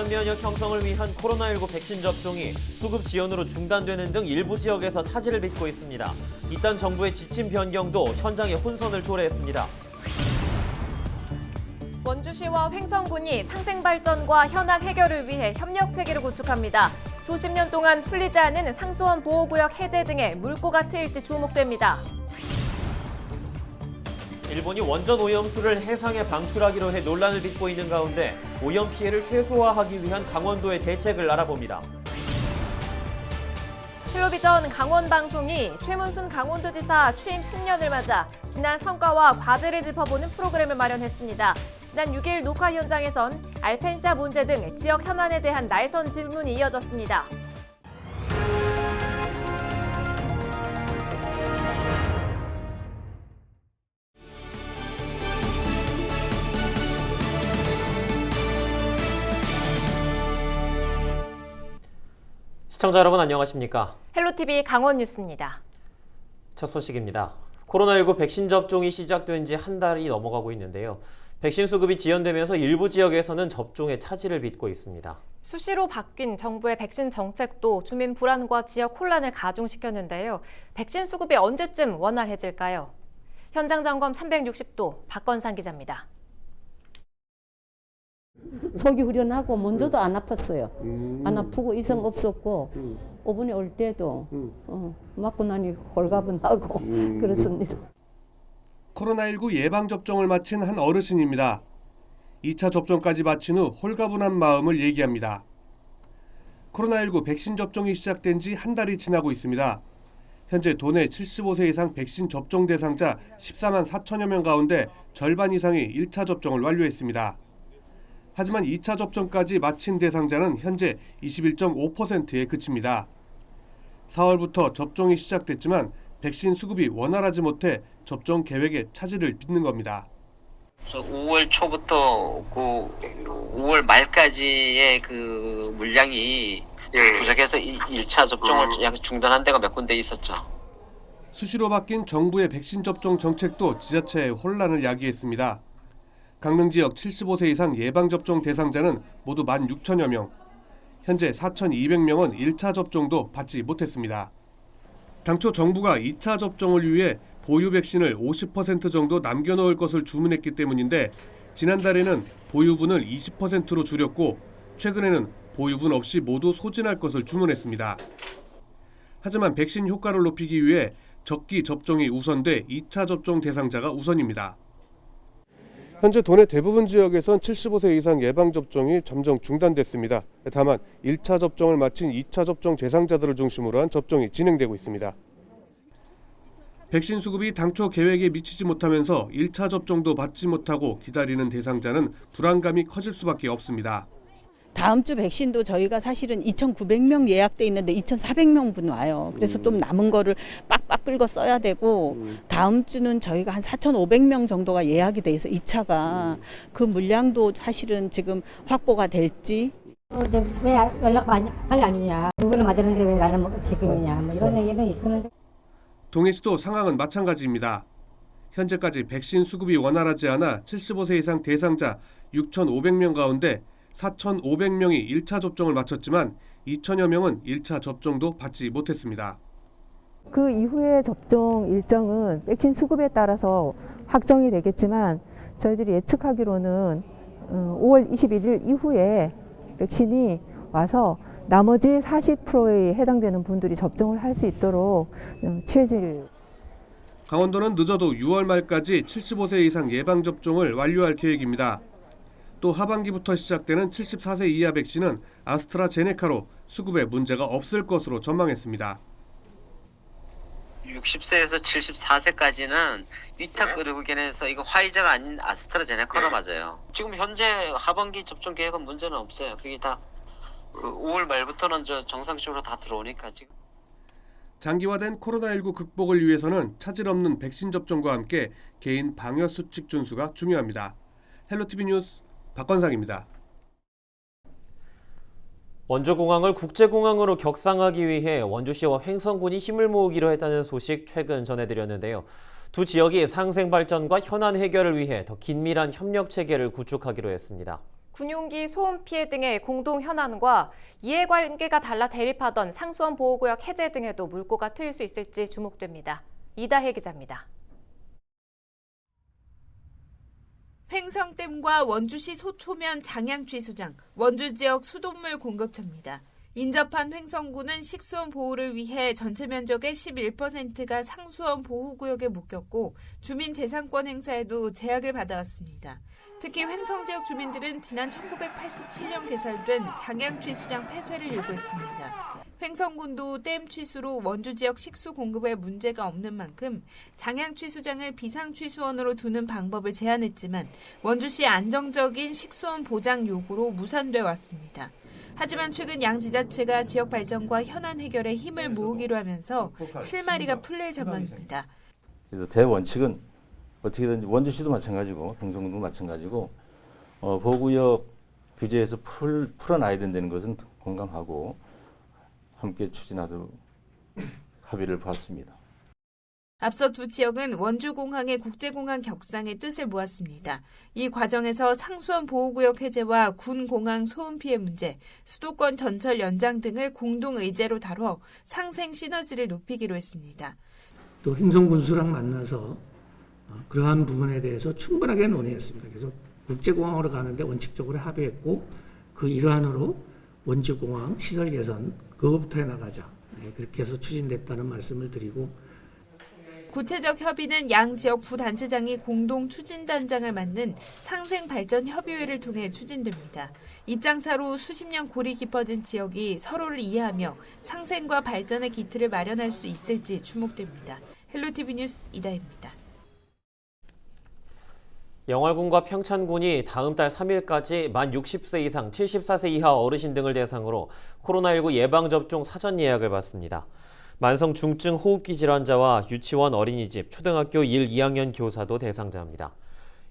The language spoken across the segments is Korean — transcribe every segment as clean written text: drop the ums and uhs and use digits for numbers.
집단 면역 형성을 위한 코로나19 백신 접종이 수급 지연으로 중단되는 등 일부 지역에서 차질을 빚고 있습니다. 이딴 정부의 지침 변경도 현장에 혼선을 초래했습니다. 원주시와 횡성군이 상생 발전과 현안 해결을 위해 협력 체계를 구축합니다. 수십 년 동안 풀리지 않은 상수원 보호구역 해제 등의 물꼬가 트일지 주목됩니다. 일본이 원전 오염수를 해상에 방출하기로 해 논란을 빚고 있는 가운데 오염 피해를 최소화하기 위한 강원도의 대책을 알아봅니다. 텔레비전 강원방송이 최문순 강원도지사 취임 10년을 맞아 지난 성과와 과제를 짚어보는 프로그램을 마련했습니다. 지난 6일 녹화 현장에선 알펜시아 문제 등 지역 현안에 대한 날선 질문이 이어졌습니다. 시청자 여러분 안녕하십니까? 헬로티비 강원뉴스입니다. 첫 소식입니다. 코로나19 백신 접종이 시작된 지 한 달이 넘어가고 있는데요. 백신 수급이 지연되면서 일부 지역에서는 접종에 차질을 빚고 있습니다. 수시로 바뀐 정부의 백신 정책도 주민 불안과 지역 혼란을 가중시켰는데요. 백신 수급이 언제쯤 원활해질까요? 현장 점검 360도 박건상 기자입니다. 속이 후련하고 먼저도 안 아팠어요. 안 아프고 이상 없었고 5분에 올 때도 맞고 나니 홀가분하고 그렇습니다. 코로나19 예방접종을 마친 한 어르신입니다. 2차 접종까지 마친 후 홀가분한 마음을 얘기합니다. 코로나19 백신 접종이 시작된 지 한 달이 지나고 있습니다. 현재 도내 75세 이상 백신 접종 대상자 14만 4천여 명 가운데 절반 이상이 1차 접종을 완료했습니다. 하지만 2차 접종까지 마친 대상자는 현재 21.5%에 그칩니다. 4월부터 접종이 시작됐지만 백신 수급이 원활하지 못해 접종 계획에 차질을 빚는 겁니다. 5월 초부터 5월 말까지의 그 물량이 부족해서 1차 접종을 약 중단한 데가 몇 군데 있었죠. 수시로 바뀐 정부의 백신 접종 정책도 지자체의 혼란을 야기했습니다. 강릉 지역 75세 이상 예방접종 대상자는 모두 16,000여 명, 현재 4,200명은 1차 접종도 받지 못했습니다. 당초 정부가 2차 접종을 위해 보유 백신을 50% 정도 남겨놓을 것을 주문했기 때문인데 지난달에는 보유분을 20%로 줄였고 최근에는 보유분 없이 모두 소진할 것을 주문했습니다. 하지만 백신 효과를 높이기 위해 적기 접종이 우선돼 2차 접종 대상자가 우선입니다. 현재 도내 대부분 지역에선 75세 이상 예방접종이 잠정 중단됐습니다. 다만 1차 접종을 마친 2차 접종 대상자들을 중심으로 한 접종이 진행되고 있습니다. 백신 수급이 당초 계획에 미치지 못하면서 1차 접종도 받지 못하고 기다리는 대상자는 불안감이 커질 수밖에 없습니다. 다음 주 백신도 저희가 사실은 2,900명 예약돼 있는데 2,400명분 와요. 그래서 좀 남은 거를 빡빡 끌고 써야 되고 다음 주는 저희가 한 4,500명 정도가 예약이 돼 있어 2차가 그 물량도 사실은 지금 확보가 될지. 왜 연락 빨리 안 오냐? 누구는 맞았는데 왜 나는 지금이냐? 뭐 이런 얘기는 있었는데. 동해시도 상황은 마찬가지입니다. 현재까지 백신 수급이 원활하지 않아 75세 이상 대상자 6,500명 가운데 4,500명이 1차 접종을 마쳤지만 2천여 명은 1차 접종도 받지 못했습니다. 그 이후의 접종 일정은 백신 수급에 따라서 확정이 되겠지만 저희들이 예측하기로는 5월 21일 이후에 백신이 와서 나머지 40%에 해당되는 분들이 접종을 할 수 있도록 취해질. 강원도는 늦어도 6월 말까지 75세 이상 예방접종을 완료할 계획입니다. 또 하반기부터 시작되는 74세 이하 백신은 아스트라제네카로 수급에 문제가 없을 것으로 전망했습니다. 60세에서 74세까지는 위탁 의료기관에서 이거 화이자가 아닌 아스트라제네카로 맞아요. 지금 현재 하반기 접종 계획은 문제는 없어요. 그게 다 5월 말부터는 정상적으로 다 들어오니까 지금. 장기화된 코로나19 극복을 위해서는 차질 없는 백신 접종과 함께 개인 방역 수칙 준수가 중요합니다. 헬로티비 뉴스 박건상입니다. 원주공항을 국제공항으로 격상하기 위해 원주시와 횡성군이 힘을 모으기로 했다는 소식 최근 전해드렸는데요. 두 지역이 상생 발전과 현안 해결을 위해 더 긴밀한 협력 체계를 구축하기로 했습니다. 군용기 소음 피해 등의 공동 현안과 이해관계가 달라 대립하던 상수원 보호구역 해제 등에도 물꼬가 트일 수 있을지 주목됩니다. 이다혜 기자입니다. 횡성댐과 원주시 소초면 장양취수장, 원주 지역 수돗물 공급처입니다. 인접한 횡성구는 식수원 보호를 위해 전체 면적의 11%가 상수원 보호구역에 묶였고 주민 재산권 행사에도 제약을 받아왔습니다. 특히 횡성 지역 주민들은 지난 1987년 개설된 장양취수장 폐쇄를 요구했습니다. 횡성군도 댐 취수로 원주 지역 식수 공급에 문제가 없는 만큼 장양취수장을 비상취수원으로 두는 방법을 제안했지만 원주시 안정적인 식수원 보장 요구로 무산돼 왔습니다. 하지만 최근 양 지자체가 지역 발전과 현안 해결에 힘을 모으기로 하면서 실마리가 풀릴 전망입니다. 그래서 대원칙은 어떻게든 원주시도 마찬가지고 횡성군도 마찬가지고 보호구역 규제에서 풀어놔야 된다는 것은 공감하고 함께 추진하도록 합의를 보았습니다. 앞서 두 지역은 원주공항의 국제공항 격상의 뜻을 모았습니다. 이 과정에서 상수원 보호구역 해제와 군공항 소음 피해 문제, 수도권 전철 연장 등을 공동 의제로 다뤄 상생 시너지를 높이기로 했습니다. 또 횡성군수랑 만나서 그러한 부분에 대해서 충분하게 논의했습니다. 그래서 국제공항으로 가는데 원칙적으로 합의했고 그 일환으로 원주공항 시설 개선 그거부터 해나가자. 그렇게 해서 추진됐다는 말씀을 드리고 구체적 협의는 양 지역 부단체장이 공동 추진단장을 맡는 상생발전협의회를 통해 추진됩니다. 입장차로 수십 년 골이 깊어진 지역이 서로를 이해하며 상생과 발전의 기틀을 마련할 수 있을지 주목됩니다. 헬로티비 뉴스 이다혜입니다. 영월군과 평창군이 다음 달 3일까지 만 60세 이상 74세 이하 어르신 등을 대상으로 코로나19 예방접종 사전 예약을 받습니다. 만성 중증 호흡기 질환자와 유치원 어린이집, 초등학교 1, 2학년 교사도 대상자입니다.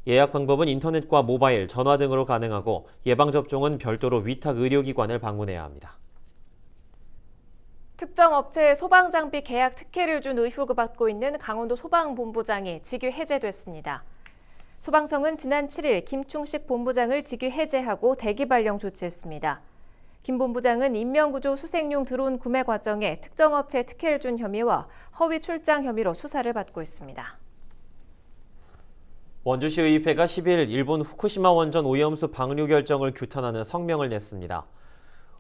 예약 방법은 인터넷과 모바일, 전화 등으로 가능하고 예방접종은 별도로 위탁 의료기관을 방문해야 합니다. 특정 업체에 소방장비 계약 특혜를 준 의혹을 받고 있는 강원도 소방본부장이 직위 해제됐습니다. 소방청은 지난 7일 김충식 본부장을 직위 해제하고 대기 발령 조치했습니다. 김 본부장은 인명구조 수색용 드론 구매 과정에 특정 업체에 특혜를 준 혐의와 허위 출장 혐의로 수사를 받고 있습니다. 원주시 의회가 10일 일본 후쿠시마 원전 오염수 방류 결정을 규탄하는 성명을 냈습니다.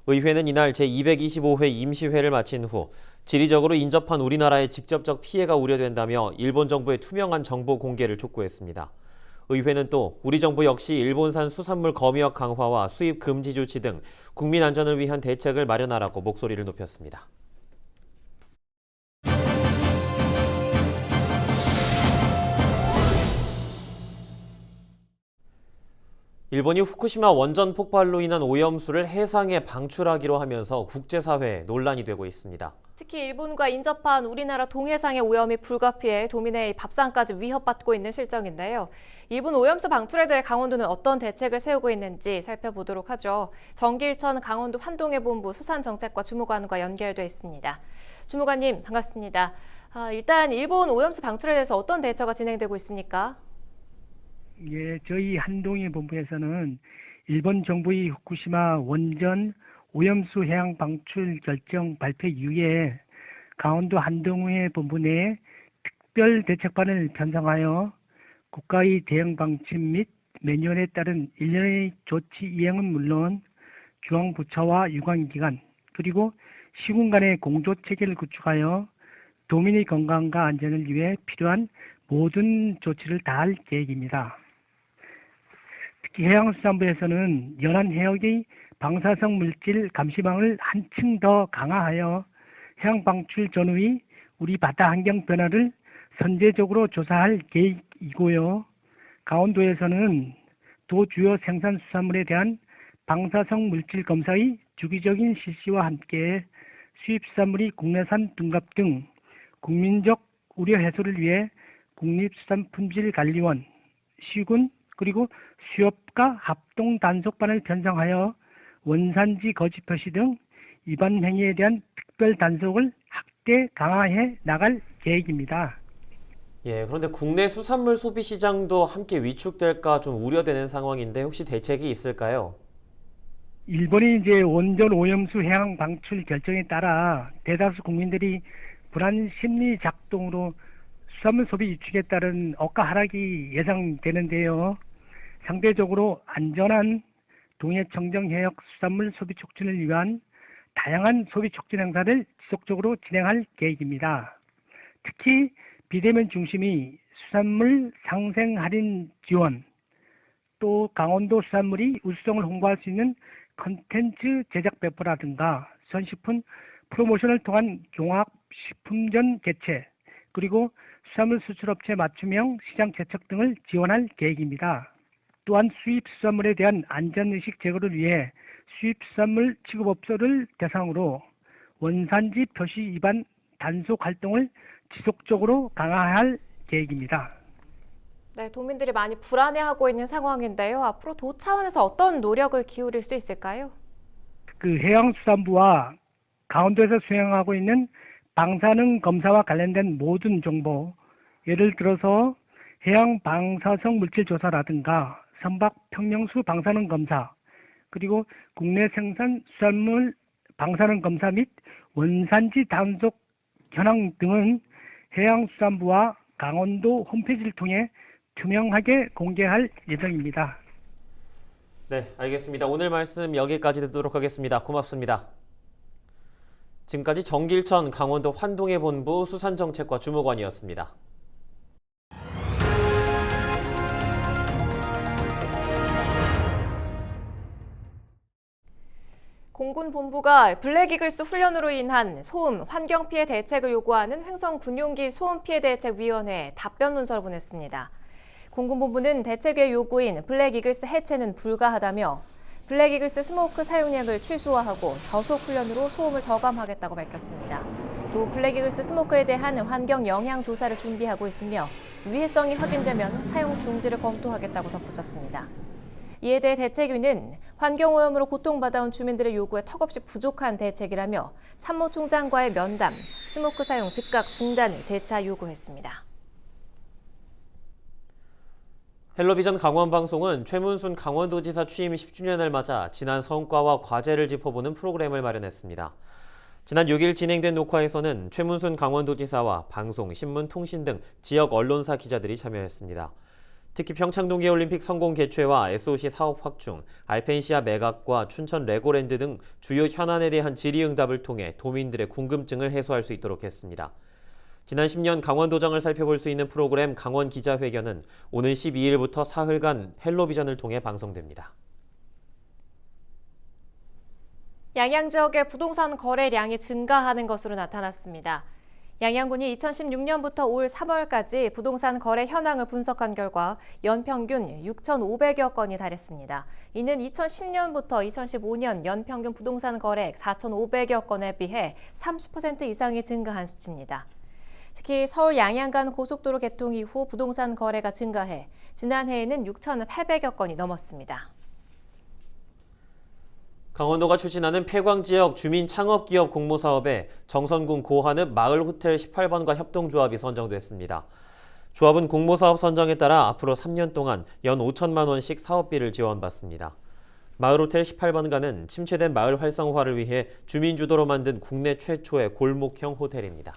의회는 이날 제225회 임시회를 마친 후 지리적으로 인접한 우리나라의 직접적 피해가 우려된다며 일본 정부의 투명한 정보 공개를 촉구했습니다. 의회는 또 우리 정부 역시 일본산 수산물 검역 강화와 수입 금지 조치 등 국민 안전을 위한 대책을 마련하라고 목소리를 높였습니다. 일본이 후쿠시마 원전 폭발로 인한 오염수를 해상에 방출하기로 하면서 국제사회에 논란이 되고 있습니다. 특히 일본과 인접한 우리나라 동해상의 오염이 불가피해 도민의 밥상까지 위협받고 있는 실정인데요. 일본 오염수 방출에 대해 강원도는 어떤 대책을 세우고 있는지 살펴보도록 하죠. 정길천 강원도 환동해본부 수산정책과 주무관과 연결돼 있습니다. 주무관님 반갑습니다. 일단 일본 오염수 방출에 대해서 어떤 대처가 진행되고 있습니까? 예, 저희 한동해 본부에서는 일본 정부의 후쿠시마 원전 오염수 해양 방출 결정 발표 이후에 강원도 한동해 본부 내 특별 대책반을 편성하여 국가의 대응 방침 및 매뉴얼에 따른 일련의 조치 이행은 물론 중앙부처와 유관기관 그리고 시군 간의 공조 체계를 구축하여 도민의 건강과 안전을 위해 필요한 모든 조치를 다할 계획입니다. 특히 해양수산부에서는 연안 해역의 방사성 물질 감시망을 한층 더 강화하여 해양 방출 전후의 우리 바다 환경 변화를 선제적으로 조사할 계획이고요. 강원도에서는 도 주요 생산수산물에 대한 방사성 물질 검사의 주기적인 실시와 함께 수입수산물이 국내산 둔갑 등 국민적 우려 해소를 위해 국립수산품질관리원, 시군 그리고 수협가 합동 단속반을 편성하여 원산지 거짓 표시 등 위반 행위에 대한 특별 단속을 확대 강화해 나갈 계획입니다. 예, 그런데 국내 수산물 소비 시장도 함께 위축될까 좀 우려되는 상황인데 혹시 대책이 있을까요? 일본이 이제 원전 오염수 해양 방출 결정에 따라 대다수 국민들이 불안 심리 작동으로 수산물 소비 위축에 따른 억가 하락이 예상되는데요. 상대적으로 안전한 동해 청정 해역 수산물 소비 촉진을 위한 다양한 소비 촉진 행사를 지속적으로 진행할 계획입니다. 특히 비대면 중심의 수산물 상생 할인 지원, 또 강원도 수산물이 우수성을 홍보할 수 있는 컨텐츠 제작 배포라든가 선식품 프로모션을 통한 종합식품전 개최, 그리고 수산물 수출업체 맞춤형 시장 개척 등을 지원할 계획입니다. 또한 수입 수산물에 대한 안전의식 제고를 위해 수입 수산물 취급업소를 대상으로 원산지 표시 위반 단속 활동을 지속적으로 강화할 계획입니다. 네, 도민들이 많이 불안해하고 있는 상황인데요. 앞으로 도 차원에서 어떤 노력을 기울일 수 있을까요? 해양수산부와 강원도에서 수행하고 있는 방사능 검사와 관련된 모든 정보, 예를 들어서 해양 방사성 물질 조사라든가 선박 평형수 방사능 검사, 그리고 국내 생산 수산물 방사능 검사 및 원산지 단속 현황 등은 해양수산부와 강원도 홈페이지를 통해 투명하게 공개할 예정입니다. 네, 알겠습니다. 오늘 말씀 여기까지 듣도록 하겠습니다. 고맙습니다. 지금까지 정길천 강원도 환동해 본부 수산정책과 주무관이었습니다. 공군본부가 블랙이글스 훈련으로 인한 소음, 환경 피해 대책을 요구하는 횡성군용기 소음피해대책위원회에 답변 문서를 보냈습니다. 공군본부는 대책의 요구인 블랙이글스 해체는 불가하다며 블랙이글스 스모크 사용량을 최소화하고 저속 훈련으로 소음을 저감하겠다고 밝혔습니다. 또 블랙이글스 스모크에 대한 환경 영향 조사를 준비하고 있으며 위해성이 확인되면 사용 중지를 검토하겠다고 덧붙였습니다. 이에 대해 대책위는 환경오염으로 고통받아온 주민들의 요구에 턱없이 부족한 대책이라며 참모총장과의 면담, 스모크 사용 즉각 중단을 재차 요구했습니다. 헬로비전 강원방송은 최문순 강원도지사 취임 10주년을 맞아 지난 성과와 과제를 짚어보는 프로그램을 마련했습니다. 지난 6일 진행된 녹화에서는 최문순 강원도지사와 방송, 신문, 통신 등 지역 언론사 기자들이 참여했습니다. 특히 평창 동계올림픽 성공 개최와 SOC 사업 확충, 알펜시아 매각과 춘천 레고랜드 등 주요 현안에 대한 질의응답을 통해 도민들의 궁금증을 해소할 수 있도록 했습니다. 지난 10년 강원도정을 살펴볼 수 있는 프로그램 강원 기자회견은 오는 12일부터 사흘간 헬로비전을 통해 방송됩니다. 양양 지역의 부동산 거래량이 증가하는 것으로 나타났습니다. 양양군이 2016년부터 올 3월까지 부동산 거래 현황을 분석한 결과 연평균 6,500여 건이 달했습니다. 이는 2010년부터 2015년 연평균 부동산 거래액 4,500여 건에 비해 30% 이상이 증가한 수치입니다. 특히 서울 양양 간 고속도로 개통 이후 부동산 거래가 증가해 지난해에는 6,800여 건이 넘었습니다. 강원도가 추진하는 폐광지역 주민창업기업 공모사업에 정선군 고한읍 마을호텔 18번과 협동조합이 선정됐습니다. 조합은 공모사업 선정에 따라 앞으로 3년 동안 연 5천만 원씩 사업비를 지원받습니다. 마을호텔 18번가는 침체된 마을 활성화를 위해 주민 주도로 만든 국내 최초의 골목형 호텔입니다.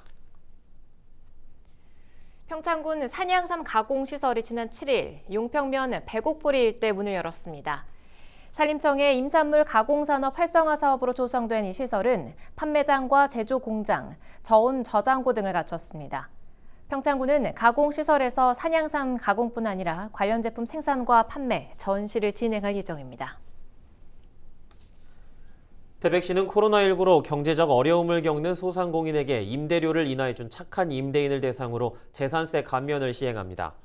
평창군 산양삼 가공시설이 지난 7일 용평면 백옥포리 일대 문을 열었습니다. 산림청의 임산물 가공산업 활성화 사업으로 조성된 이 시설은 판매장과 제조 공장, 저온 저장고 등을 갖췄습니다. 평창군은 가공시설에서 산양삼 가공뿐 아니라 관련 제품 생산과 판매, 전시를 진행할 예정입니다. 태백시는 코로나19로 경제적 어려움을 겪는 소상공인에게 임대료를 인하해준 착한 임대인을 대상으로 재산세 감면을 시행합니다.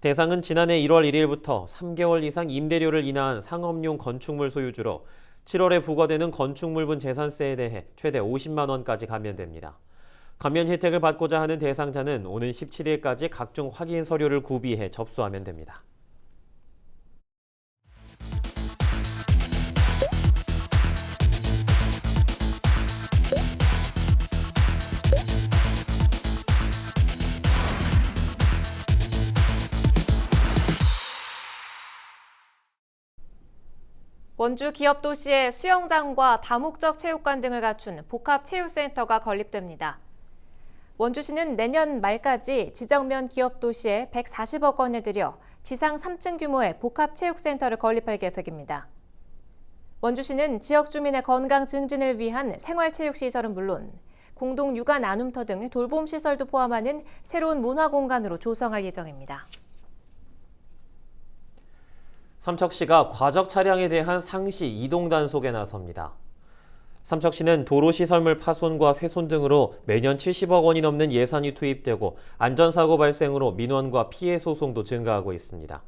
대상은 지난해 1월 1일부터 3개월 이상 임대료를 인하한 상업용 건축물 소유주로 7월에 부과되는 건축물분 재산세에 대해 최대 50만 원까지 감면됩니다. 감면 혜택을 받고자 하는 대상자는 오는 17일까지 각종 확인 서류를 구비해 접수하면 됩니다. 원주 기업도시에 수영장과 다목적 체육관 등을 갖춘 복합체육센터가 건립됩니다. 원주시는 내년 말까지 지정면 기업도시에 140억 원을 들여 지상 3층 규모의 복합체육센터를 건립할 계획입니다. 원주시는 지역 주민의 건강 증진을 위한 생활체육시설은 물론 공동 육아 나눔터 등 돌봄 시설도 포함하는 새로운 문화공간으로 조성할 예정입니다. 삼척시가 과적 차량에 대한 상시 이동 단속에 나섭니다. 삼척시는 도로시설물 파손과 훼손 등으로 매년 70억 원이 넘는 예산이 투입되고 안전사고 발생으로 민원과 피해 소송도 증가하고 있습니다.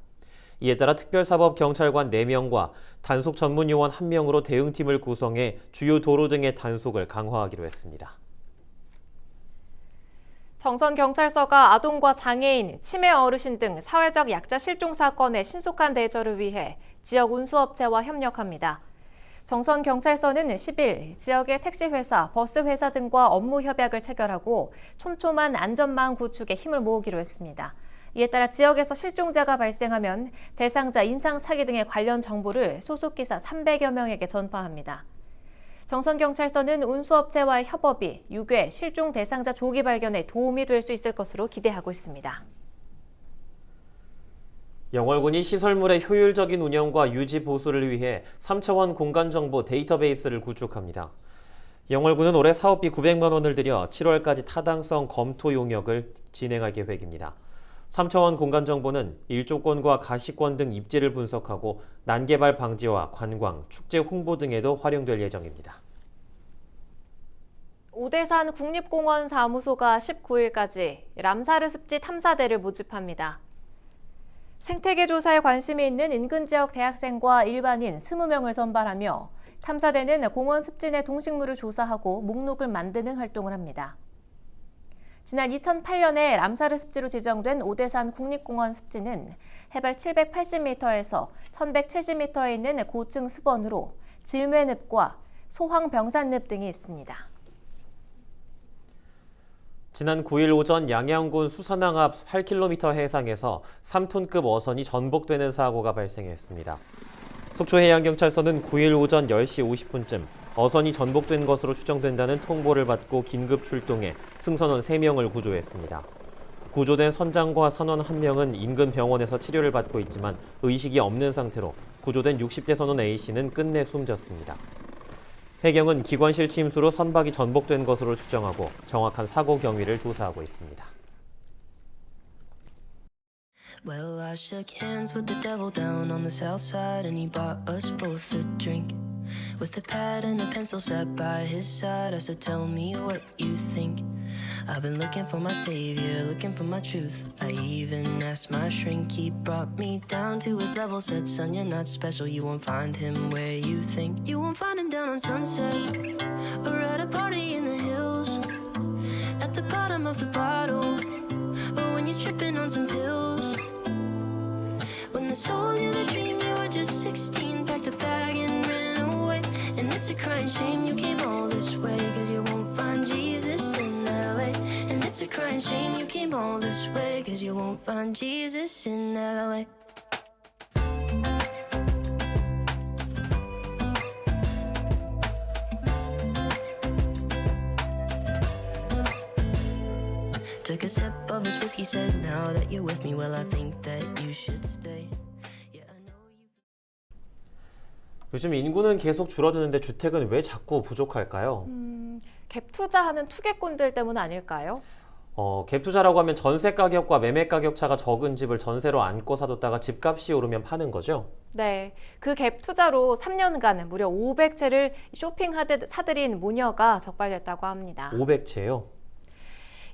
이에 따라 특별사법경찰관 4명과 단속 전문 요원 1명으로 대응팀을 구성해 주요 도로 등의 단속을 강화하기로 했습니다. 정선경찰서가 아동과 장애인, 치매 어르신 등 사회적 약자 실종 사건의 신속한 대처를 위해 지역 운수업체와 협력합니다. 정선경찰서는 10일 지역의 택시회사, 버스회사 등과 업무 협약을 체결하고 촘촘한 안전망 구축에 힘을 모으기로 했습니다. 이에 따라 지역에서 실종자가 발생하면 대상자 인상착의 등의 관련 정보를 소속기사 300여 명에게 전파합니다. 정선경찰서는 운수업체와의 협업이 유괴, 실종 대상자 조기 발견에 도움이 될 수 있을 것으로 기대하고 있습니다. 영월군이 시설물의 효율적인 운영과 유지 보수를 위해 3차원 공간정보 데이터베이스를 구축합니다. 영월군은 올해 사업비 900만 원을 들여 7월까지 타당성 검토 용역을 진행할 계획입니다. 3차원 공간정보는 일조권과 가시권 등 입지를 분석하고 난개발 방지와 관광, 축제 홍보 등에도 활용될 예정입니다. 오대산 국립공원 사무소가 19일까지 람사르 습지 탐사대를 모집합니다. 생태계 조사에 관심이 있는 인근 지역 대학생과 일반인 20명을 선발하며 탐사대는 공원 습지 내 동식물을 조사하고 목록을 만드는 활동을 합니다. 지난 2008년에 람사르 습지로 지정된 오대산 국립공원 습지는 해발 780m에서 1170m에 있는 고층 습원으로 질매늪과 소황병산늪 등이 있습니다. 지난 9일 오전 양양군 수산항 앞 8km 해상에서 3톤급 어선이 전복되는 사고가 발생했습니다. 속초해양경찰서는 9일 오전 10시 50분쯤 어선이 전복된 것으로 추정된다는 통보를 받고 긴급 출동해 승선원 3명을 구조했습니다. 구조된 선장과 선원 1명은 인근 병원에서 치료를 받고 있지만 의식이 없는 상태로 구조된 60대 선원 A씨는 끝내 숨졌습니다. 해경은 기관실 침수로 선박이 전복된 것으로 추정하고 정확한 사고 경위를 조사하고 있습니다. Well, I shook hands with the devil down on the south side, and he bought us both a drink. With a pad and a pencil sat by his side, I said, tell me what you think. I've been looking for my savior, looking for my truth. I even asked my shrink, he brought me down to his level. Said, son, you're not special, you won't find him where you think. You won't find him down on Sunset, or at a party in the hills, at the bottom of the bottle, or when you're tripping on some pills. When they sold you the dream, you were just 16, packed a bag and ran away. And it's a crying shame you came all this way, cause you won't find Jesus in LA. And it's a crying shame you came all this way, cause you won't find Jesus in LA. Took a sip of his whiskey, said, now that you're with me, well, I think that you should stay. Yeah, I know you... 요즘 인구는 계속 줄어드는데 주택은 왜 자꾸 부족할까요? 갭 투자하는 투기꾼들 때문 아닐까요? 갭 투자라고 하면 전세 가격과 매매 가격 차가 적은 집을 전세로 안고 사뒀다가 집값이 오르면 파는 거죠? 네, 그 갭 투자로 3년간 무려 500채를 쇼핑하듯 사들인 모녀가 적발됐다고 합니다. 500채요?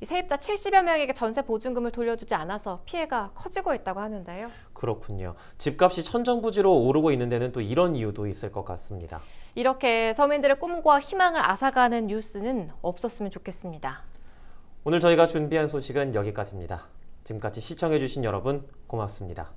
세입자 70여 명에게 전세 보증금을 돌려주지 않아서 피해가 커지고 있다고 하는데요. 그렇군요. 집값이 천정부지로 오르고 있는 데는 또 이런 이유도 있을 것 같습니다. 이렇게 서민들의 꿈과 희망을 앗아가는 뉴스는 없었으면 좋겠습니다. 오늘 저희가 준비한 소식은 여기까지입니다. 지금까지 시청해주신 여러분 고맙습니다.